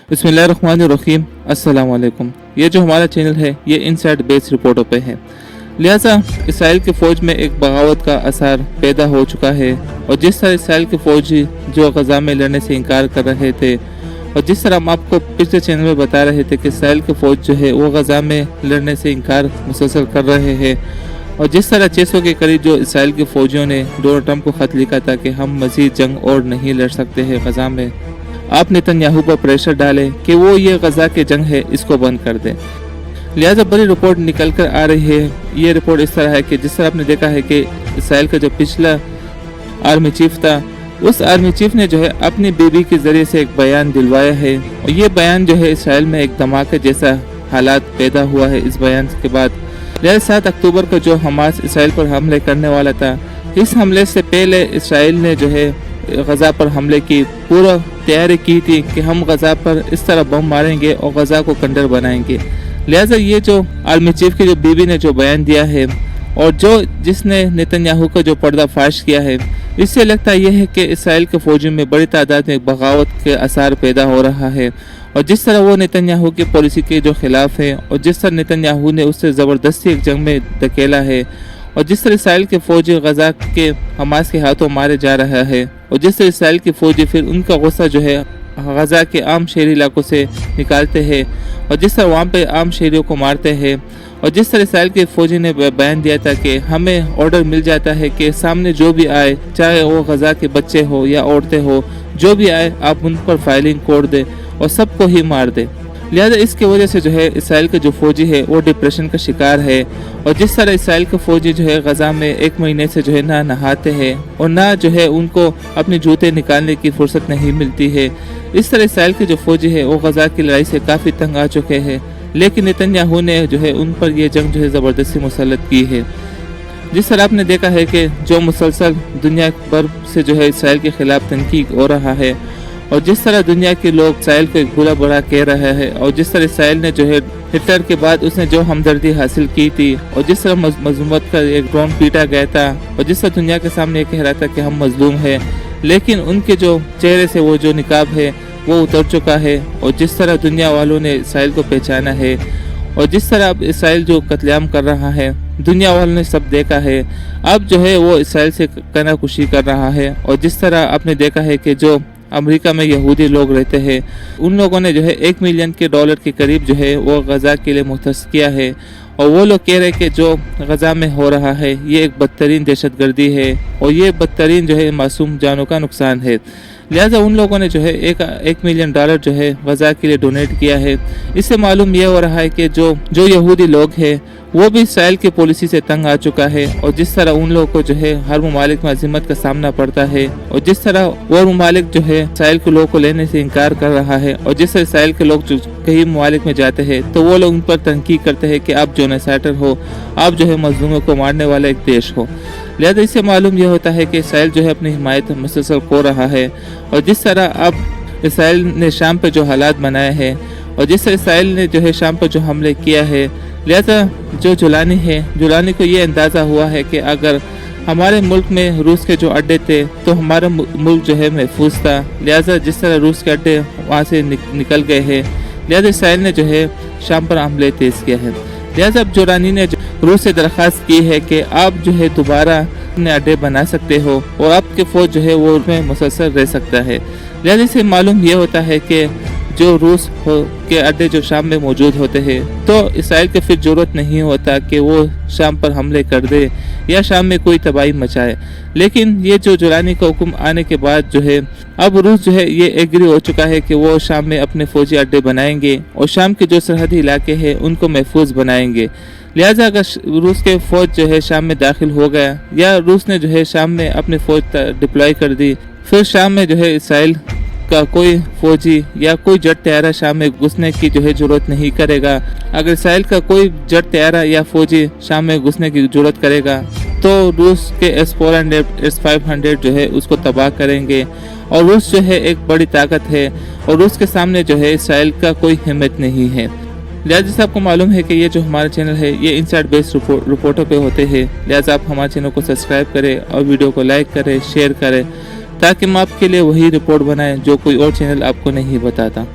बिस्मिल्लाहिर्रहमानिर्रहीम। अस्सलाम वालेकुम। ये जो हमारा चैनल है ये इनसाइड बेस रिपोर्टों पे है, लिहाजा इसराइल की फ़ौज में एक बगावत का असर पैदा हो चुका है। और जिस तरह इसराइल के फ़ौजी जो गज़ा में लड़ने से इनकार कर रहे थे, और जिस तरह हम आपको पिछले चैनल में बता रहे थे कि इसराइल के फ़ौज जो है वो गज़ा में लड़ने से इनकार मुसलसल कर रहे हैं, और जिस तरह 600 के करीब जो इसराइल के फ़ौजियों ने डोनाल्ड ट्रंप को ख़त लिखा था कि हम मज़ीद जंग और नहीं लड़ सकते हैं गज़ा में, आप नेतन्याहू पर प्रेशर डालें कि वो ये गज़ा की जंग है इसको बंद कर दें। लिहाजा बड़ी रिपोर्ट निकल कर आ रही है। ये रिपोर्ट इस तरह है कि जिस तरह आपने देखा है कि इसराइल का जो पिछला आर्मी चीफ था, उस आर्मी चीफ ने जो है अपनी बीबी के ज़रिए से एक बयान दिलवाया है, और ये बयान जो है इसराइल में एक धमाके जैसा हालात पैदा हुआ है इस बयान के बाद। लिहाजा 7 अक्टूबर को जो हमास इसराइल पर हमले करने वाला था, इस हमले से पहले इसराइल ने जो है गज़ा पर हमले की पूरा तैयारी की थी कि हम गज़ा पर इस तरह बम मारेंगे और गज़ा को खंडर बनाएंगे। लिहाजा ये जो आर्मी चीफ की जो बीवी ने जो बयान दिया है, और जिसने नेतन्याहू का जो पर्दाफाश किया है, इससे लगता यह है कि इसराइल के फौजियों में बड़ी तादाद में बगावत के असर पैदा हो रहा है। और जिस तरह वो नेतन्याहू की पॉलिसी के जो खिलाफ है, और जिस तरह नेतन्याहू ने उससे ज़बरदस्ती एक जंग में धकेला है, और जिस तरह इसराइल के फ़ौजी गज़ा के हमास के हाथों मारे जा रहा है, और जिस तरह इसराइल के फ़ौजी फिर उनका गुस्सा जो है गज़ा के आम शहरी इलाकों से निकालते हैं, और जिस तरह वहाँ पे आम शहरियों को मारते हैं, और जिस तरह इसराइल के फ़ौजी ने बयान दिया था कि हमें ऑर्डर मिल जाता है कि सामने जो भी आए, चाहे वो गज़ा के बच्चे हो या औरतें हो, जो भी आए आप उन पर फायरिंग कोड दें और सबको ही मार दें। लिहाजा इसकी वजह से जो है इसराइल के जो फ़ौजी है वो डिप्रेशन का शिकार है। और जिस तरह इसराइल के फ़ौजी जो है गज़ा में 1 महीने से जो है ना नहाते हैं, और ना जो है उनको अपने जूते निकालने की फुर्सत नहीं मिलती है, इस तरह इसराइल के जो फ़ौजी है वो गज़ा की लड़ाई से काफ़ी तंग आ चुके हैं। लेकिन नेतन्याहू ने जो है उन पर यह जंग जो है ज़बरदस्ती मुसल्लत की है। जिस तरह आपने देखा है कि जो मुसलसल दुनिया भर से जो है इसराइल के ख़िलाफ़ तनकीद हो रहा है, और जिस तरह दुनिया के लोग इसराइल को एक बुरा बुरा कह रहे हैं, और जिस तरह इसराइल ने जो है हिटलर के बाद उसने जो हमदर्दी हासिल की थी, और जिस तरह मजलूमत का एक ड्रोन पीटा गया था, और जिस तरह दुनिया के सामने कह रहा था कि हम मजलूम हैं, लेकिन उनके जो चेहरे से वो जो निकाब है वो उतर चुका है। और जिस तरह दुनिया वालों ने इसराइल को पहचाना है, और जिस तरह अब इसराइल जो कत्लेआम कर रहा है, दुनिया वालों ने सब देखा है, अब जो है वो इसराइल से कनाकुशी कर रहा है। और जिस तरह आपने देखा है कि जो अमेरिका में यहूदी लोग रहते हैं, उन लोगों ने जो है $1 मिलियन के करीब जो है वो गज़ा के लिए मुख्तस किया है, और वो लोग कह रहे हैं कि जो गज़ा में हो रहा है ये एक बदतरीन दहशतगर्दी है, और ये बदतरीन जो है मासूम जानों का नुकसान है। लिहाजा उन लोगों ने जो है $1 मिलियन जो है गज़ा के लिए डोनेट किया है। इससे मालूम यह हो रहा है कि जो यहूदी लोग हैं वो भी इसराइल की पॉलिसी से तंग आ चुका है, और जिस तरह उन लोगों को जो है हर ममालिक में अज़ीमत का सामना पड़ता है, और जिस तरह वो ममालिक जो है इसराइल के लोगों को लेने से इनकार कर रहा है, और जिस तरह इसराइल के लोग जो कई ममालिक में जाते हैं तो वो लोग उन पर तनकीद करते हैं कि आप जोनासाइडर हो, आप जो है मजलूमों को मारने वाला एक देश हो। लिहाजा इससे मालूम यह होता है कि इसराइल जो है अपनी हिमायत मुसलसल खो रहा है। और जिस तरह अब इसराइल ने शाम पर जो हालात बनाए हैं, और जिस तरह इसराइल ने जो है शाम पर जो हमले किया है, लिहाजा जो जुलानी को ये अंदाज़ा हुआ है कि अगर हमारे मुल्क में रूस के जो अड्डे थे तो हमारा मुल्क जो है महफूज था। लिहाजा जिस तरह रूस के अड्डे वहाँ से निकल गए हैं, लिहाजा इसराइल ने जो है शाम पर हमले तेज़ किया है। लिहाजा अब जुलानी ने रूस से दरख्वास्त की है कि आप जो है दोबारा अपने अड्डे बना सकते हो, और आपके फ़ौज जो है वो उसमें मुसलसल रह सकता है। लिहाजा से मालूम यह होता है कि जो रूस के अड्डे जो शाम में मौजूद होते हैं, तो इसराइल को फिर ज़रूरत नहीं होता कि वो शाम पर हमले कर दे या शाम में कोई तबाही मचाए। लेकिन ये जो जुलानी का हुक्म आने के बाद जो है अब रूस जो है ये एग्री हो चुका है कि वो शाम में अपने फ़ौजी अड्डे बनाएंगे, और शाम के जो सरहदी इलाके हैं उनको महफूज बनाएंगे। लिहाजा अगर रूस के फ़ौज जो है शाम में दाखिल हो गया, या रूस ने जो है शाम में अपनी फ़ौज डिप्लॉय कर दी, फिर शाम में जो है इसराइल का कोई फौजी या कोई जेट तैयारा शाम में घुसने की जो है ज़रूरत नहीं करेगा। अगर इसराइल का कोई जेट तैयारा या फौजी शाम में घुसने की ज़रूरत करेगा तो रूस के S-400 S-500 जो है उसको तबाह करेंगे। और रूस जो है एक बड़ी ताकत है, और रूस के सामने जो है इसराइल का कोई हिम्मत नहीं है। लिहाजा से आपको मालूम है कि ये जो हमारा चैनल है ये इनसाइड बेस रिपोर्टों पे होते हैं। लिहाजा आप हमारे चैनल को सब्सक्राइब करें और वीडियो को लाइक करें, शेयर करें, ताकि हम आपके लिए वही रिपोर्ट बनाएं जो कोई और चैनल आपको नहीं बताता।